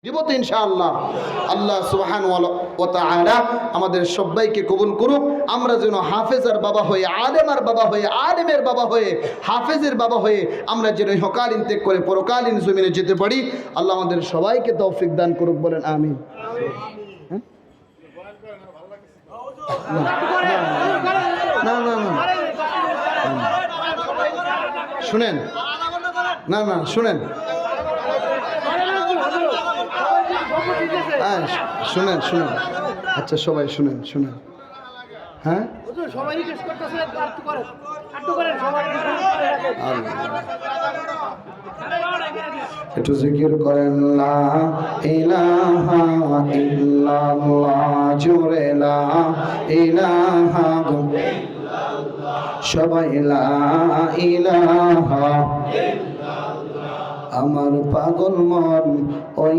দিব তো ইনশাআল্লাহ। আল্লাহ সুবহানাহু ওয়া তাআলা আমাদের সবাইকে কবুল করুক। আমরা যেন হাফেজার বাবা হয়ে, আলেমার বাবা হয়ে, আলেমের বাবা হয়ে, হাফেজের বাবা হয়ে আমরা যেন ইহকালীন ত্যাগ করে পরকালীন জমিনে যেতে পারি। আল্লাহ আমাদের সবাইকে তৌফিক দান করুক, বলেন আমিন। না না না শুনেন, না না শুনেন, হ্যাঁ শুনেন শুনেন, আচ্ছা সবাই শুনেন শুনেন, হ্যাঁ একটু জিকির করেন, লা ইলাহা ইল্লাল্লাহ, জোরে লা ইলাহা ইল্লাল্লাহ, সবাই লা ইলাহা ইল্লাল্লাহ। আমার পাগল মন ওই